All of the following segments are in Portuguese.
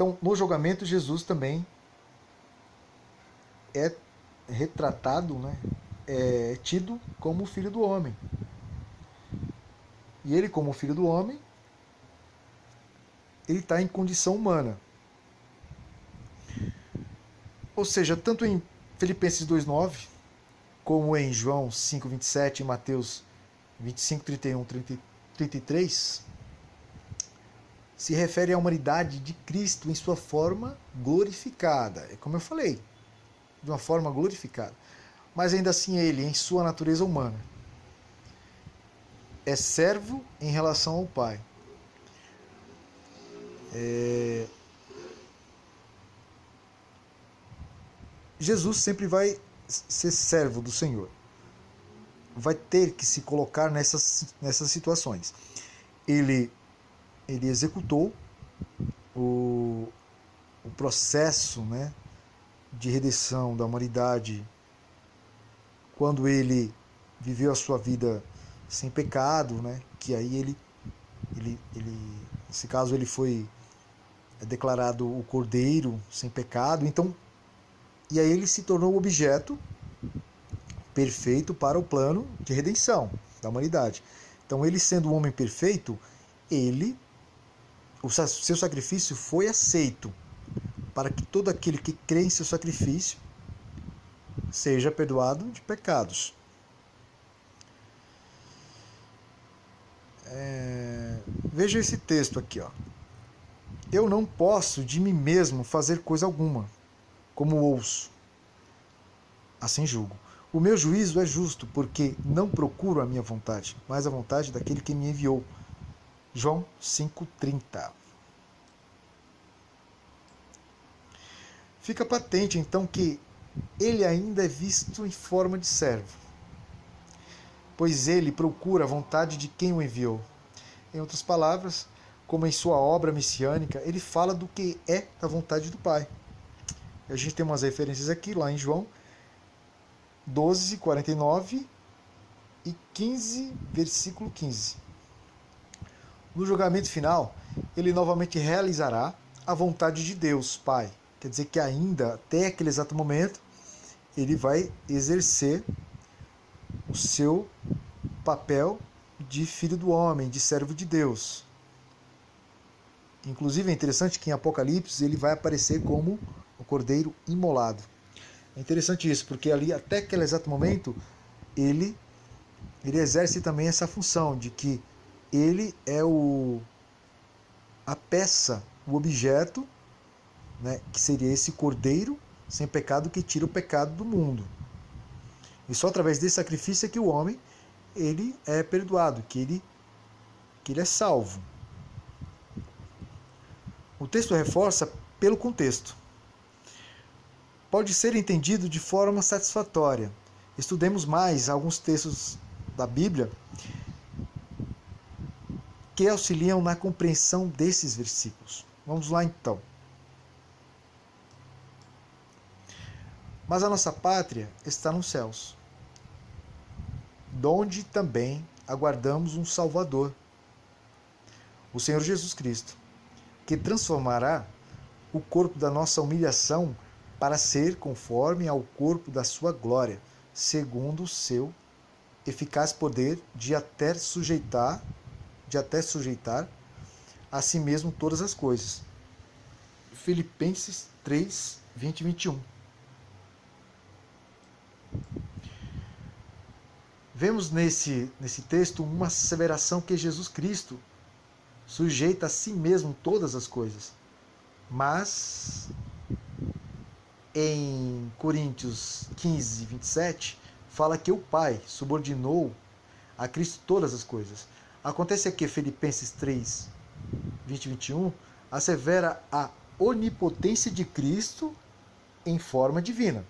Então, no julgamento, Jesus também é retratado, né, é tido como o filho do homem. E ele, como filho do homem, ele está em condição humana. Ou seja, tanto em Filipenses 2,9, como em João 5,27 e Mateus 25, 31, 33, se refere à humanidade de Cristo em sua forma glorificada. É como eu falei, de uma forma glorificada. Mas ainda assim ele, em sua natureza humana, é servo em relação ao Pai. Jesus sempre vai ser servo do Senhor. Vai ter que se colocar nessas situações. Ele executou o processo, né, de redenção da humanidade quando ele viveu a sua vida sem pecado, né, que aí ele nesse caso ele foi declarado o Cordeiro sem pecado. Então, e aí ele se tornou o objeto perfeito para o plano de redenção da humanidade. Então, ele sendo o homem perfeito, o seu sacrifício foi aceito para que todo aquele que crê em seu sacrifício seja perdoado de pecados. Veja esse texto aqui, ó. Eu não posso de mim mesmo fazer coisa alguma, como ouço. Assim julgo. O meu juízo é justo, porque não procuro a minha vontade, mas a vontade daquele que me enviou. João 5,30. Fica patente, então, que ele ainda é visto em forma de servo, pois ele procura a vontade de quem o enviou. Em outras palavras, como em sua obra messiânica, ele fala do que é a vontade do Pai. A gente tem umas referências aqui, lá em João 12, 49 e 15, versículo 15. No julgamento final, ele novamente realizará a vontade de Deus, Pai. Quer dizer que ainda, até aquele exato momento, ele vai exercer o seu papel de filho do homem, de servo de Deus. Inclusive é interessante que em Apocalipse ele vai aparecer como o cordeiro imolado. É interessante isso, porque ali, até aquele exato momento, ele exerce também essa função de que ele é a peça, o objeto, né, que seria esse cordeiro sem pecado que tira o pecado do mundo. E só através desse sacrifício é que o homem ele é perdoado, que ele é salvo. O texto reforça pelo contexto. Pode ser entendido de forma satisfatória. Estudemos mais alguns textos da Bíblia que auxiliam na compreensão desses versículos. Vamos lá então. Mas a nossa pátria está nos céus, donde também aguardamos um Salvador, o Senhor Jesus Cristo, que transformará o corpo da nossa humilhação para ser conforme ao corpo da sua glória, segundo o seu eficaz poder de até sujeitar a si mesmo todas as coisas. Filipenses 3, 20 e 21. Vemos nesse texto uma asseveração que Jesus Cristo sujeita a si mesmo todas as coisas. Mas em Coríntios 15, 27, fala que o Pai subordinou a Cristo todas as coisas. Acontece que Filipenses 3, 20 e 21 assevera a onipotência de Cristo em forma divina.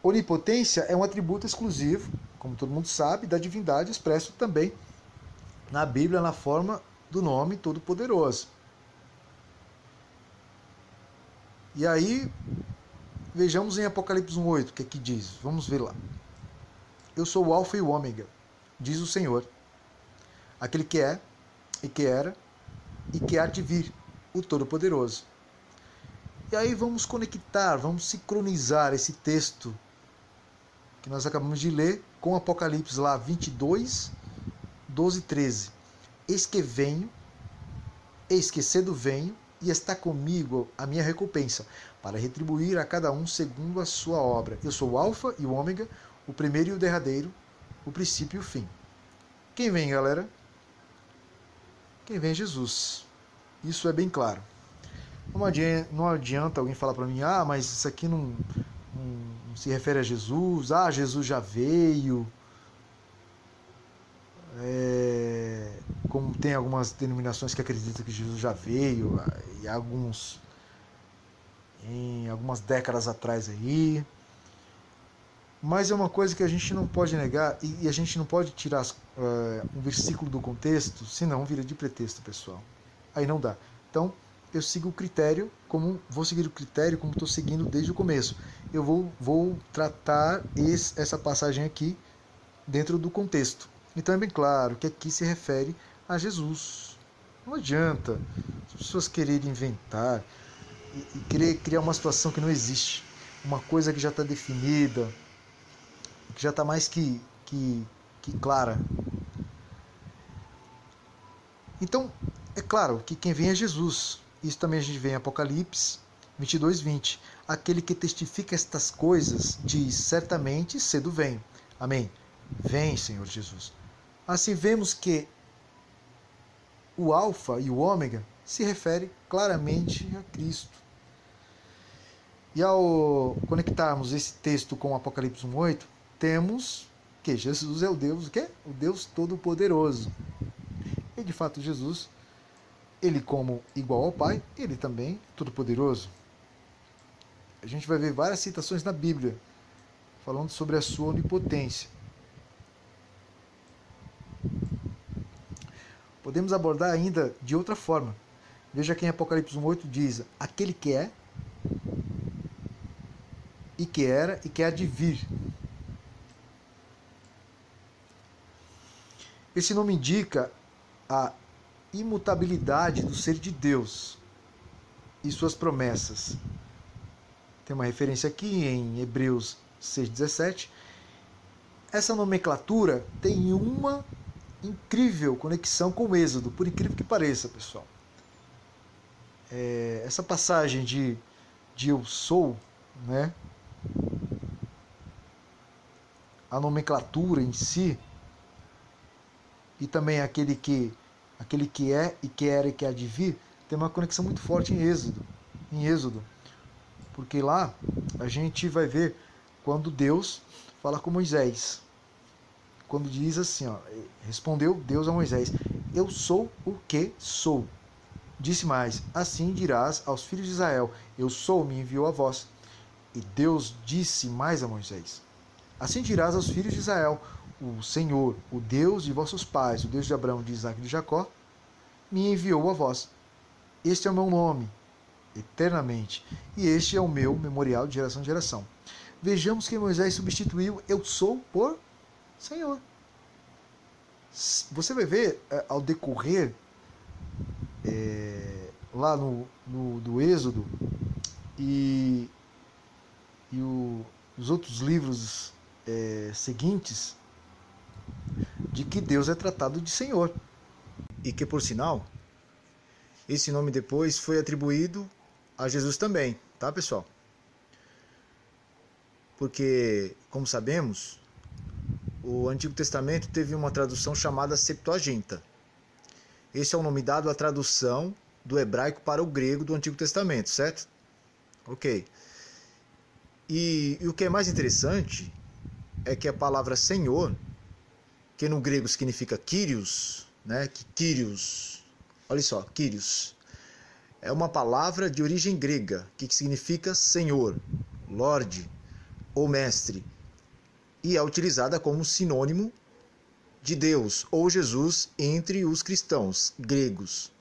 Onipotência é um atributo exclusivo, como todo mundo sabe, da divindade, expresso também na Bíblia na forma do nome Todo-Poderoso. E aí, vejamos em Apocalipse 1,8 o que aqui diz. Vamos ver lá. Eu sou o Alfa e o Ômega, diz o Senhor, aquele que é, e que era, e que há de vir, o Todo-Poderoso. E aí vamos conectar, vamos sincronizar esse texto que nós acabamos de ler com Apocalipse lá 22, 12 e 13. Eis que venho, eis que cedo venho, e está comigo a minha recompensa, para retribuir a cada um segundo a sua obra. Eu sou o Alfa e o Ômega, o primeiro e o derradeiro, o princípio e o fim. Quem vem, galera? Quem vem é Jesus. Isso é bem claro. Não adianta alguém falar para mim, mas isso aqui não se refere a Jesus, Jesus já veio. Como tem algumas denominações que acreditam que Jesus já veio, em algumas décadas atrás aí. Mas é uma coisa que a gente não pode negar, e a gente não pode tirar um versículo do contexto, senão vira de pretexto, pessoal. Aí não dá. Então, eu sigo o critério, vou seguir o critério como estou seguindo desde o começo. Eu vou tratar essa passagem aqui dentro do contexto. Então é bem claro que aqui se refere a Jesus. Não adianta as pessoas quererem inventar e querer criar uma situação que não existe. Uma coisa que já está definida, que já está mais que clara. Então, é claro que quem vem é Jesus. Isso também a gente vê em Apocalipse 22, 20. Aquele que testifica estas coisas diz, certamente cedo venho. Amém. Vem, Senhor Jesus. Assim vemos que o Alfa e o Ômega se refere claramente a Cristo. E ao conectarmos esse texto com o Apocalipse 1:8, temos que Jesus é o Deus, o quê? O Deus Todo-Poderoso. E de fato Jesus, ele como igual ao Pai, ele também é Todo-Poderoso. A gente vai ver várias citações na Bíblia falando sobre a sua onipotência. Podemos abordar ainda de outra forma. Veja que em Apocalipse 1:8 diz: aquele que é, e que era, e que há de vir. Esse nome indica a imutabilidade do ser de Deus e suas promessas. Tem uma referência aqui em Hebreus 6,17. Essa nomenclatura tem uma incrível conexão com o Êxodo, por incrível que pareça, pessoal. Essa passagem de eu sou, né? A nomenclatura em si, e também aquele que é e que era e que há de vir, tem uma conexão muito forte em Êxodo. Porque lá a gente vai ver quando Deus fala com Moisés. Quando diz assim, respondeu Deus a Moisés: eu sou o que sou. Disse mais: assim dirás aos filhos de Israel: eu sou, me enviou a vós. E Deus disse mais a Moisés: assim dirás aos filhos de Israel: o Senhor, o Deus de vossos pais, o Deus de Abraão, de Isaque e de Jacó, me enviou a vós. Este é o meu nome, eternamente, e este é o meu memorial de geração em geração. Vejamos que Moisés substituiu eu sou por Senhor. Você vai ver ao decorrer lá do Êxodo e os outros livros seguintes, de que Deus é tratado de Senhor. E que, por sinal, esse nome depois foi atribuído a Jesus também, tá, pessoal? Porque, como sabemos, o Antigo Testamento teve uma tradução chamada Septuaginta. Esse é o nome dado à tradução do hebraico para o grego do Antigo Testamento, certo? Ok. E o que é mais interessante é que a palavra Senhor, que no grego significa Kyrios, né? Kyrios, olha só, Kyrios, é uma palavra de origem grega, que significa Senhor, Lorde ou Mestre, e é utilizada como sinônimo de Deus ou Jesus entre os cristãos gregos.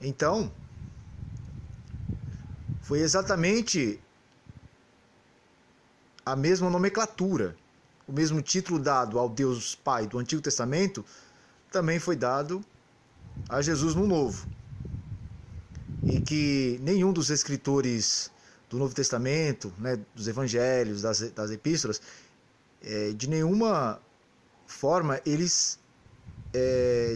Então, foi exatamente a mesma nomenclatura, o mesmo título dado ao Deus Pai do Antigo Testamento também foi dado a Jesus no Novo. E que nenhum dos escritores do Novo Testamento, né, dos Evangelhos, das Epístolas, de nenhuma forma eles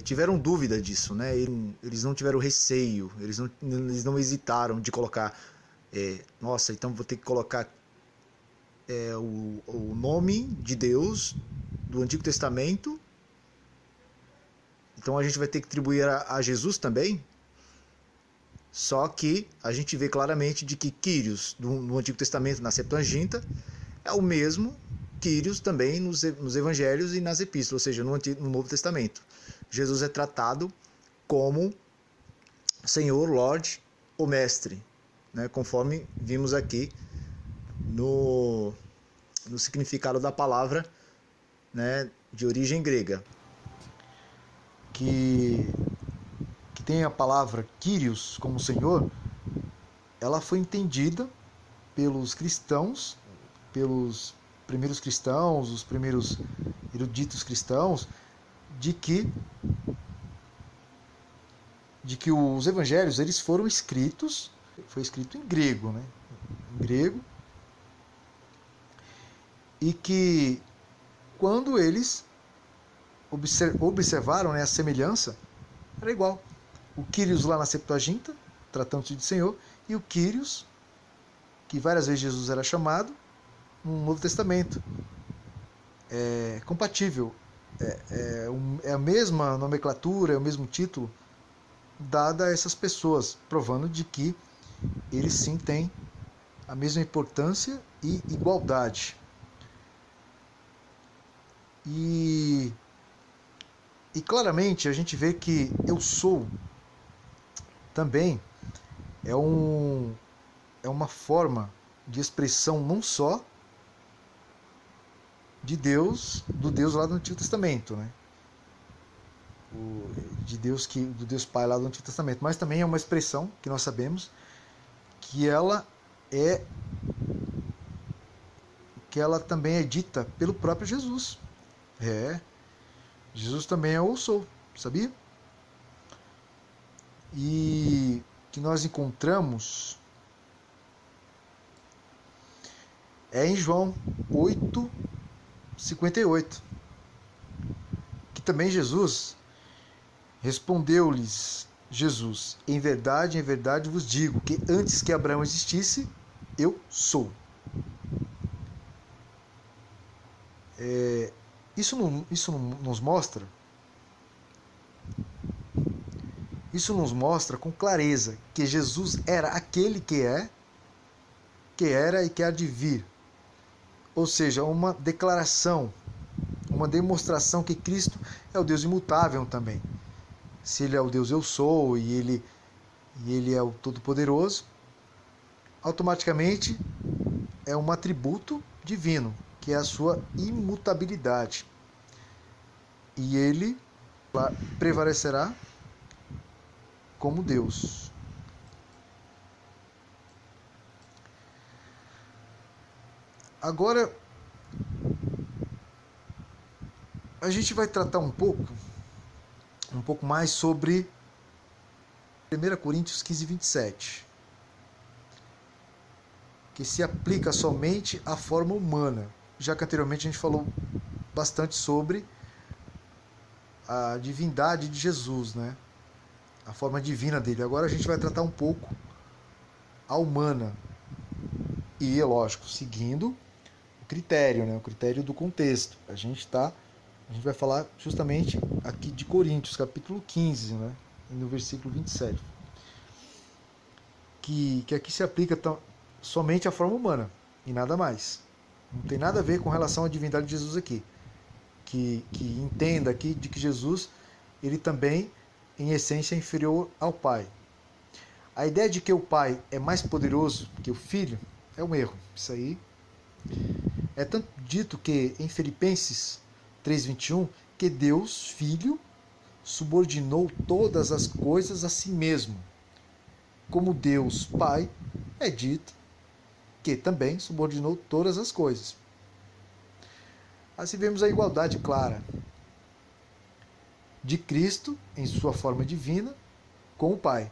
tiveram dúvida disso, né? Eles não tiveram receio, eles não hesitaram de colocar, nossa, então vou ter que colocar o nome de Deus do Antigo Testamento, então a gente vai ter que atribuir a Jesus também. Só que a gente vê claramente de que Kyrios no Antigo Testamento, na Septuaginta, é o mesmo Kyrios também nos Evangelhos e nas Epístolas, ou seja, no Novo Testamento. Jesus é tratado como Senhor, Lorde ou Mestre, né, conforme vimos aqui no significado da palavra, né, de origem grega. Que tem a palavra Kyrios como Senhor, ela foi entendida pelos cristãos, pelos primeiros cristãos, os primeiros eruditos cristãos, de que os evangelhos eles foram escritos, foi escrito em grego, né? Em grego, e que quando eles observaram, né, a semelhança, era igual. O Kyrios lá na Septuaginta, tratando-se de Senhor, e o Kyrios, que várias vezes Jesus era chamado, no Novo Testamento. É compatível. É a mesma nomenclatura, é o mesmo título dada a essas pessoas, provando de que eles sim têm a mesma importância e igualdade. E claramente a gente vê que eu sou também é uma forma de expressão não só de Deus, do Deus lá do Antigo Testamento, né? Do Deus Pai lá do Antigo Testamento, mas também é uma expressão que nós sabemos que ela também é dita pelo próprio Jesus. Jesus também é o sou, sabia? E que nós encontramos em João 8:58, que também Jesus respondeu-lhes, em verdade vos digo que antes que Abraão existisse, eu sou. Isso nos mostra com clareza que Jesus era aquele que era e que há de vir. Ou seja, uma declaração, uma demonstração que Cristo é o Deus imutável também. Se Ele é o Deus eu sou e Ele é o Todo-Poderoso, automaticamente é um atributo divino, que é a sua imutabilidade. E Ele prevalecerá como Deus. Agora, a gente vai tratar um pouco mais sobre 1 Coríntios 15:27, que se aplica somente à forma humana, já que anteriormente a gente falou bastante sobre a divindade de Jesus, né? A forma divina dele. Agora a gente vai tratar um pouco a humana. E, é lógico, seguindo o critério, né? O critério do contexto. A gente vai falar justamente aqui de Coríntios, capítulo 15, né? No versículo 27. Que aqui se aplica somente à forma humana e nada mais. Não tem nada a ver com relação à divindade de Jesus aqui. Que entenda aqui de que Jesus, ele também, em essência, é inferior ao Pai. A ideia de que o Pai é mais poderoso que o Filho é um erro. Isso aí é tanto dito que em Filipenses 3:21, que Deus, Filho, subordinou todas as coisas a si mesmo. Como Deus, Pai, é dito que também subordinou todas as coisas. Assim vemos a igualdade clara de Cristo, em sua forma divina, com o Pai.